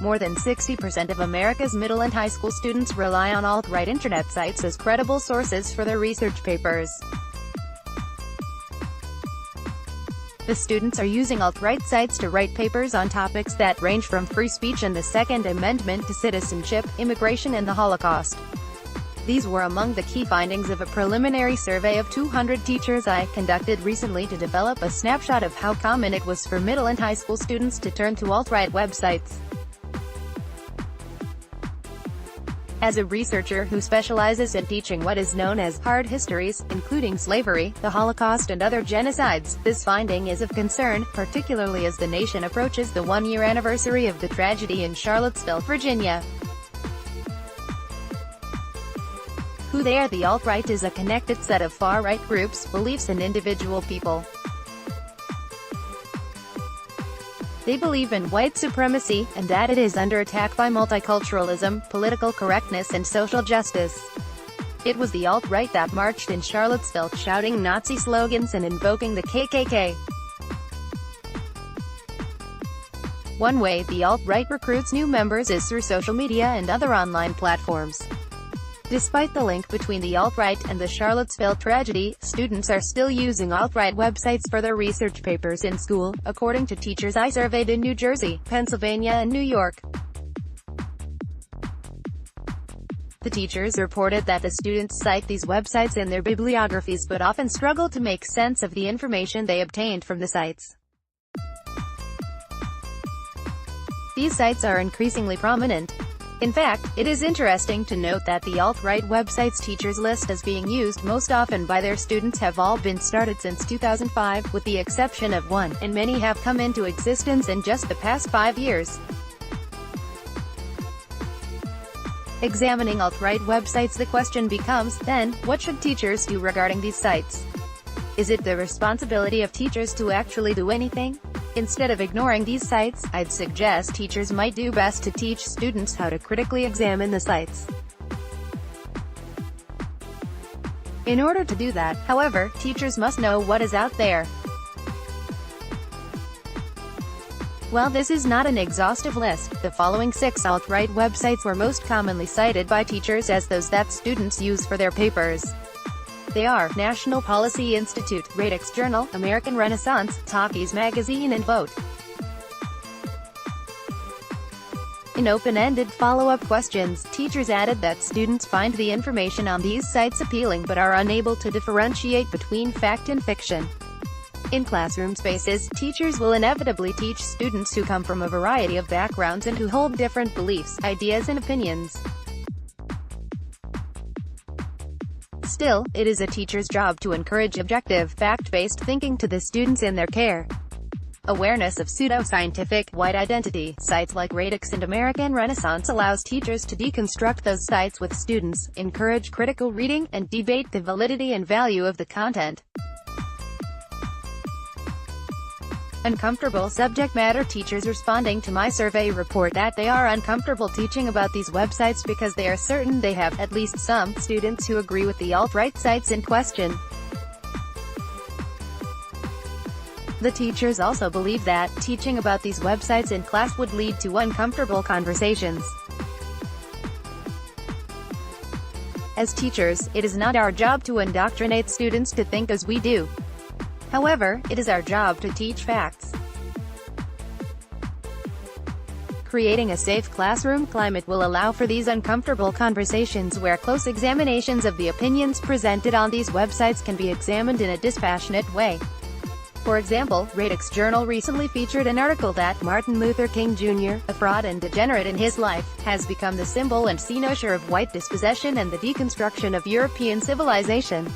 More than 60% of America's middle and high school students rely on alt-right internet sites as credible sources for their research papers. The students are using alt-right sites to write papers on topics that range from free speech and the Second Amendment to citizenship, immigration and the Holocaust. These were among the key findings of a preliminary survey of 200 teachers I conducted recently to develop a snapshot of how common it was for middle and high school students to turn to alt-right websites. As a researcher who specializes in teaching what is known as hard histories, including slavery, the Holocaust and other genocides, this finding is of concern, particularly as the nation approaches the one-year anniversary of the tragedy in Charlottesville, Virginia. Who they are. The alt-right is a connected set of far-right groups, beliefs and individual people. They believe in white supremacy, and that it is under attack by multiculturalism, political correctness and social justice. It was the alt-right that marched in Charlottesville, shouting Nazi slogans and invoking the KKK. One way the alt-right recruits new members is through social media and other online platforms. Despite the link between the alt-right and the Charlottesville tragedy, students are still using alt-right websites for their research papers in school, according to teachers I surveyed in New Jersey, Pennsylvania and New York. The teachers reported that the students cite these websites in their bibliographies but often struggle to make sense of the information they obtained from the sites. These sites are increasingly prominent. In fact, it is interesting to note that the alt-right websites teachers list as being used most often by their students have all been started since 2005, with the exception of one, and many have come into existence in just the past 5 years. Examining alt-right websites, the question becomes, then, what should teachers do regarding these sites? Is it the responsibility of teachers to actually do anything? Instead of ignoring these sites, I'd suggest teachers might do best to teach students how to critically examine the sites. In order to do that, however, teachers must know what is out there. While this is not an exhaustive list, the following 6 alt-right websites were most commonly cited by teachers as those that students use for their papers. They are National Policy Institute, Radix Journal, American Renaissance, Talkies Magazine and Vote. In open-ended follow-up questions, teachers added that students find the information on these sites appealing but are unable to differentiate between fact and fiction. In classroom spaces, teachers will inevitably teach students who come from a variety of backgrounds and who hold different beliefs, ideas and opinions. Still, it is a teacher's job to encourage objective, fact-based thinking to the students in their care. Awareness of pseudo-scientific, white identity sites like Radix and American Renaissance allows teachers to deconstruct those sites with students, encourage critical reading, and debate the validity and value of the content. Uncomfortable subject matter. Teachers responding to my survey report that they are uncomfortable teaching about these websites because they are certain they have at least some students who agree with the alt-right sites in question. The teachers also believe that teaching about these websites in class would lead to uncomfortable conversations. As teachers, it is not our job to indoctrinate students to think as we do. However, it is our job to teach facts. Creating a safe classroom climate will allow for these uncomfortable conversations where close examinations of the opinions presented on these websites can be examined in a dispassionate way. For example, Radix Journal recently featured an article that Martin Luther King Jr., a fraud and degenerate in his life, has become the symbol and cynosure of white dispossession and the deconstruction of European civilization.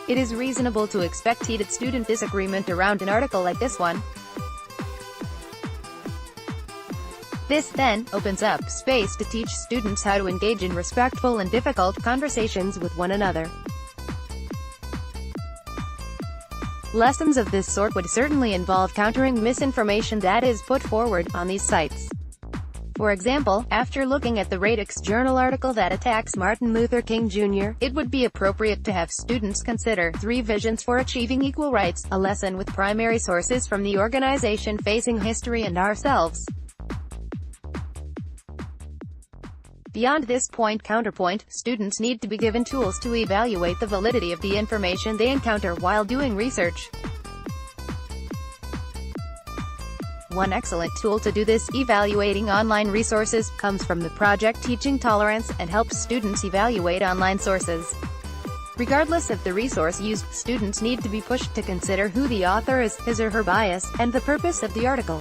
It is reasonable to expect heated student disagreement around an article like this one. This, then, opens up space to teach students how to engage in respectful and difficult conversations with one another. Lessons of this sort would certainly involve countering misinformation that is put forward on these sites. For example, after looking at the Radix Journal article that attacks Martin Luther King Jr., it would be appropriate to have students consider 3 Visions for Achieving Equal Rights, a lesson with primary sources from the organization Facing History and Ourselves. Beyond this point, counterpoint, students need to be given tools to evaluate the validity of the information they encounter while doing research. One excellent tool to do this, evaluating online resources, comes from the project Teaching Tolerance, and helps students evaluate online sources. Regardless of the resource used, students need to be pushed to consider who the author is, his or her bias, and the purpose of the article.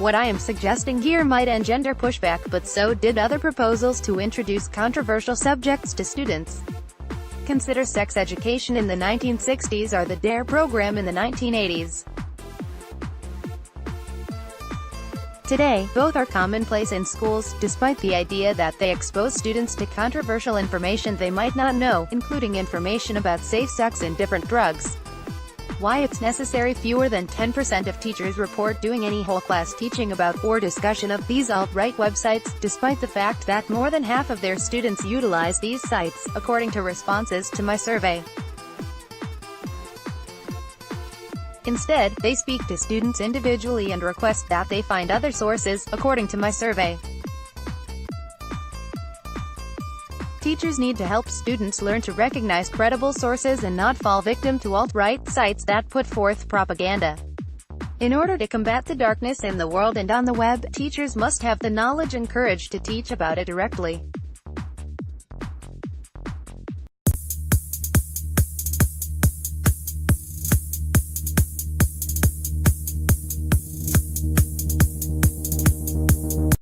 What I am suggesting here might engender pushback, but so did other proposals to introduce controversial subjects to students. Consider sex education in the 1960s or the DARE program in the 1980s. Today, both are commonplace in schools, despite the idea that they expose students to controversial information they might not know, including information about safe sex and different drugs. Why it's necessary. Fewer than 10% of teachers report doing any whole class teaching about or discussion of these alt-right websites, despite the fact that more than half of their students utilize these sites, according to responses to my survey. Instead, they speak to students individually and request that they find other sources, according to my survey. Teachers need to help students learn to recognize credible sources and not fall victim to alt-right sites that put forth propaganda. In order to combat the darkness in the world and on the web, teachers must have the knowledge and courage to teach about it directly.